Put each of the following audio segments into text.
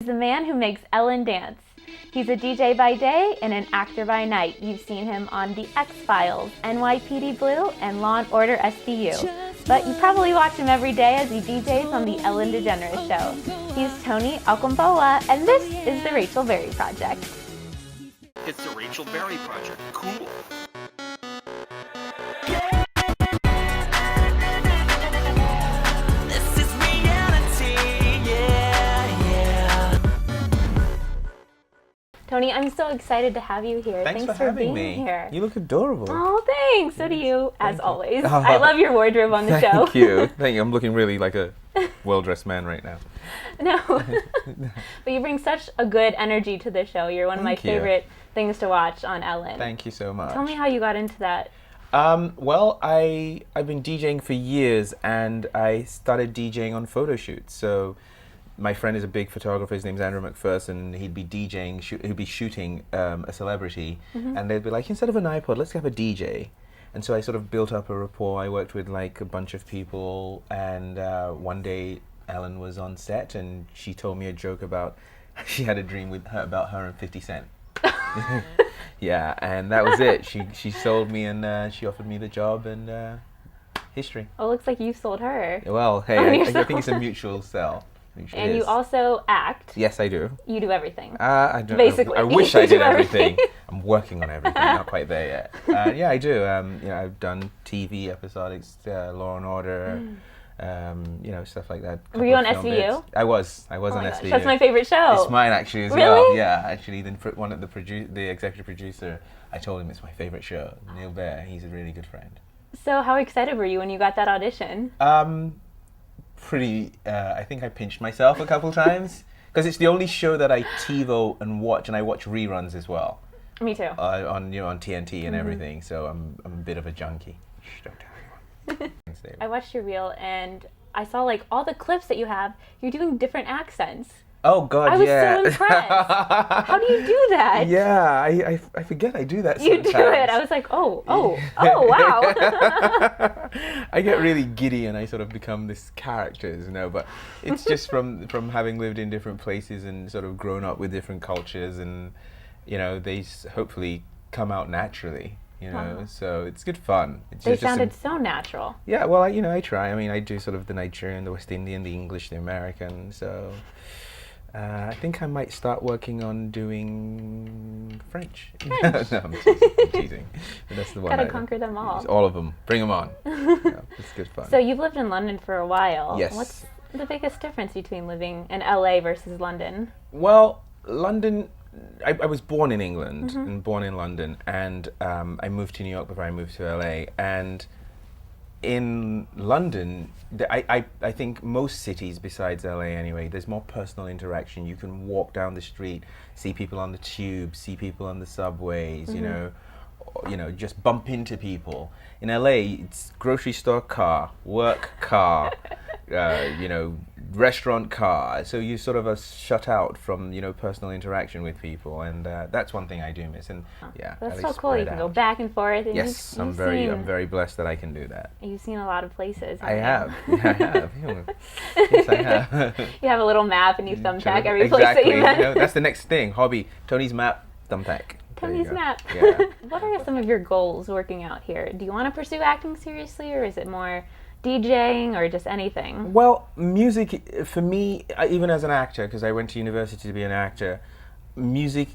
the man who makes Ellen dance. He's a DJ by day and an actor by night. You've seen him on The X-Files, NYPD Blue, and Law & Order SVU. But you probably watch him every day as he DJs on The Ellen Degeneres Show. He's Tony Okungbowa, and this is The Rachel Berry Project. It's The Rachel Berry Project. Cool. Tony, I'm so excited to have you here. Thanks for being me. Here. You look adorable. Oh, thanks. So do you, as always. Oh. I love your wardrobe on the show. Thank you. Thank you. I'm looking really like a well-dressed man right now. No. But you bring such a good energy to the show. You're one of my favorite things to watch on Ellen. Thank you so much. Tell me how you got into that. Well, I've been DJing for years, and I started DJing on photo shoots. So my friend is a big photographer. His name's Andrew McPherson. He'd be DJing. He'd be shooting a celebrity, and they'd be like, instead of an iPod, let's have a DJ. And so I sort of built up a rapport. I worked with like a bunch of people, and one day Ellen was on set, and she told me a joke about she had a dream about her and 50 Cent. Yeah, and that was it. She sold me, and she offered me the job, and history. Oh, it looks like you sold her. Well, hey, I think it's a mutual sell. And you also act. Yes, I do. You do everything. I don't. Basically, I wish I did everything. everything. I'm working on everything. Not quite there yet. Yeah, I do. I've done TV episodics, Law and Order, stuff like that. Were you on SVU? I was on gosh, SVU. that's my favorite show. It's mine actually as really? well. Yeah, actually, one of the executive producer, I told him it's my favorite show. Neil Baer. He's a really good friend. So how excited were you when you got that audition? I think I pinched myself a couple times because it's the only show that I TiVo and I watch reruns as well. Me too. On TNT and everything. So I'm a bit of a junkie. Shh, don't tell anyone. I watched your reel and I saw like all the clips that you have. You're doing different accents. Oh God, I was yeah. so impressed. How do you do that? Yeah, I forget I do that sometimes. You do it. I was like, oh, wow. I get really giddy and I sort of become this character, but it's just from having lived in different places and sort of grown up with different cultures, and they hopefully come out naturally. Wow. So it's good fun. They sounded so natural. Yeah, well, I try. I mean, I do sort of the Nigerian, the West Indian, the English, the American. So I think I might start working on doing French. No, I'm teasing. But that's the one. Gotta conquer them all. All of them. Bring them on. Yeah, it's good fun. So you've lived in London for a while. Yes. What's the biggest difference between living in LA versus London? Well, London. I was born in England and born in London, and I moved to New York before I moved to LA. And in London, I think most cities besides LA anyway, there's more personal interaction. You can walk down the street, see people on the tube, see people on the subways, just bump into people. In LA, it's grocery store car, work car, restaurant car. So you sort of are shut out from, personal interaction with people, and that's one thing I do miss. And yeah, that's so cool. You can go back and forth. And yes, I'm very blessed that I can do that. You've seen a lot of places. I have. Yeah, I have. Yes, I have. You have a little map and you thumbtack every place that you went. That's the next thing. Hobby. Tony's map. Thumbtack. Tony's map. Yeah. What are some of your goals working out here? Do you want to pursue acting seriously, or is it more DJing or just anything? Well, music, for me, even as an actor, because I went to university to be an actor, music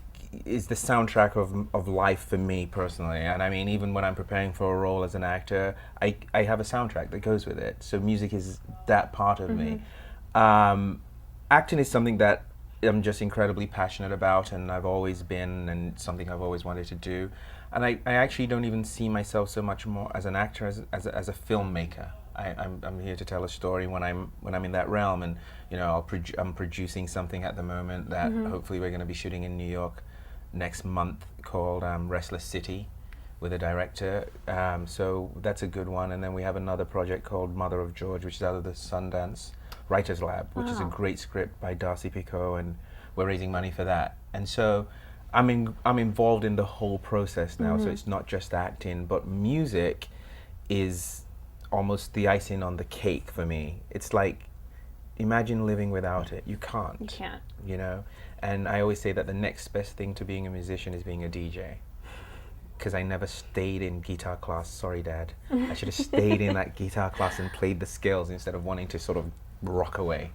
is the soundtrack of life for me personally. And I mean, even when I'm preparing for a role as an actor, I have a soundtrack that goes with it. So music is that part of me. Acting is something that I'm just incredibly passionate about, and I've always been, and something I've always wanted to do. And I actually don't even see myself so much more as an actor as a filmmaker. I'm here to tell a story when I'm in that realm, and I'm producing something at the moment that hopefully we're going to be shooting in New York next month called Restless City with a director. So that's a good one. And then we have another project called Mother of George, which is out of the Sundance Writers Lab, which is a great script by Darcy Picot, and we're raising money for that. And so I'm involved in the whole process now. So it's not just acting, but music is almost the icing on the cake for me. It's like imagine living without it. You can't. You can't. You know? And I always say that the next best thing to being a musician is being a DJ. Because I never stayed in guitar class. Sorry, Dad. I should have stayed in that guitar class and played the scales instead of wanting to sort of rock away.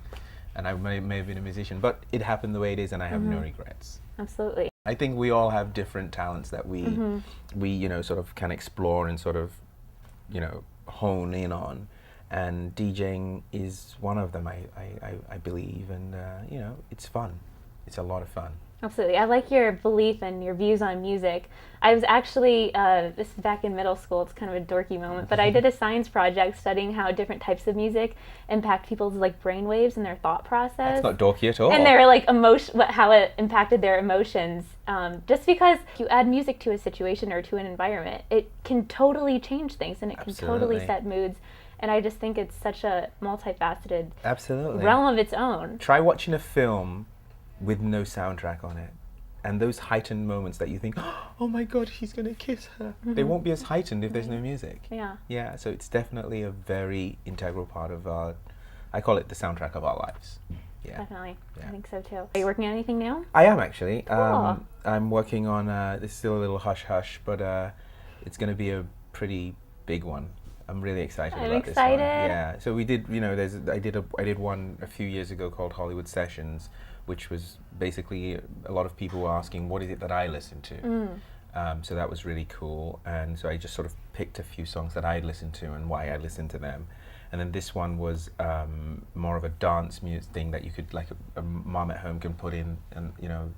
And I may have been a musician, but it happened the way it is, and I have no regrets. Absolutely. I think we all have different talents that we you know, sort of can explore and sort of, you know, hone in on. And DJing is one of them, I believe, and you know, it's fun. It's a lot of fun. Absolutely. I like your belief and your views on music. I was actually, this is back in middle school, it's kind of a dorky moment, but I did a science project studying how different types of music impact people's like brain waves and their thought process. That's not dorky at all. And their like how it impacted their emotions. Just because you add music to a situation or to an environment, it can totally change things and it can totally set moods. And I just think it's such a multifaceted realm of its own. Try watching a film with no soundtrack on it, and those heightened moments that you think, oh my God, he's gonna kiss her, they won't be as heightened if there's no music. Yeah, so it's definitely a very integral part of our, I call it the soundtrack of our lives. Yeah, definitely. I think so too. Are you working on anything new? I am actually. Cool. I'm working on this is still a little hush hush, but it's gonna be a pretty big one. I'm really excited about this one. Yeah, so we did, you know, I did one a few years ago called Hollywood Sessions, which was basically a lot of people were asking, what is it that I listen to? So that was really cool. And so I just sort of picked a few songs that I'd listened to and why I listened to them. And then this one was more of a dance music thing that you could, like a mom at home can put in and, you know,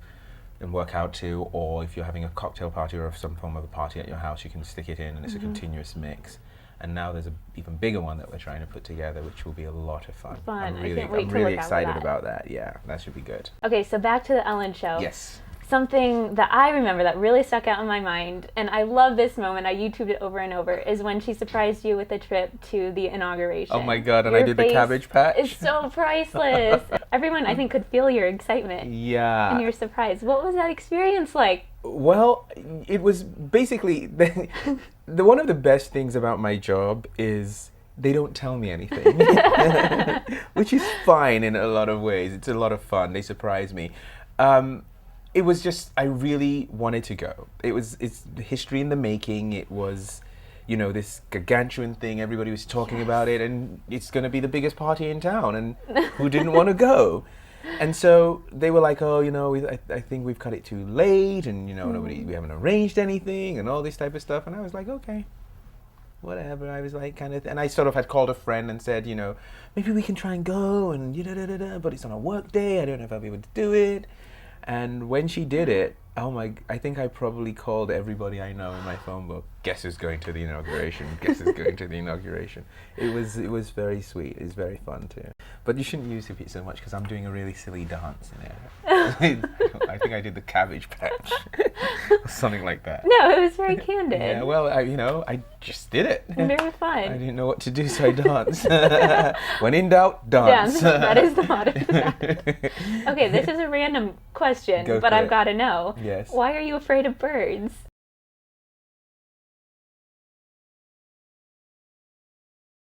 and work out to, or if you're having a cocktail party or some form of a party at your house, you can stick it in and it's a continuous mix. And now there's an even bigger one that we're trying to put together, which will be a lot of fun. I'm really excited about that. Yeah, that should be good. Okay, so back to the Ellen Show. Yes. Something that I remember that really stuck out in my mind, and I love this moment, I YouTubed it over and over, is when she surprised you with a trip to the inauguration. Oh my God, and I did the Cabbage Patch. It's so priceless. Everyone, I think, could feel your excitement. Yeah. And your surprise. What was that experience like? Well, it was basically, the one of the best things about my job is they don't tell me anything, which is fine in a lot of ways. It's a lot of fun. They surprise me. It was just, I really wanted to go. It's history in the making. It was, you know, this gargantuan thing. Everybody was talking about it, and it's going to be the biggest party in town, and who didn't want to go? And so they were like, oh, you know, I think we've cut it too late, and, you know, we haven't arranged anything, and all this type of stuff. And I was like, okay, whatever. I was like, kind of, and I sort of had called a friend and said, you know, maybe we can try and go, and but it's on a work day. I don't know if I'll be able to do it. And when she did it, I think I probably called everybody I know in my phone book. Guess who's going to the inauguration? Guess who's going to the inauguration? It was very sweet. It's very fun too. But you shouldn't use it so much because I'm doing a really silly dance in it. I think I did the Cabbage Patch, or something like that. No, it was very candid. Yeah, well, I just did it. Very fun. I didn't know what to do, so I danced. When in doubt, dance. That is the motto. Okay, this is a random question, but I've got to know. Yes. Why are you afraid of birds?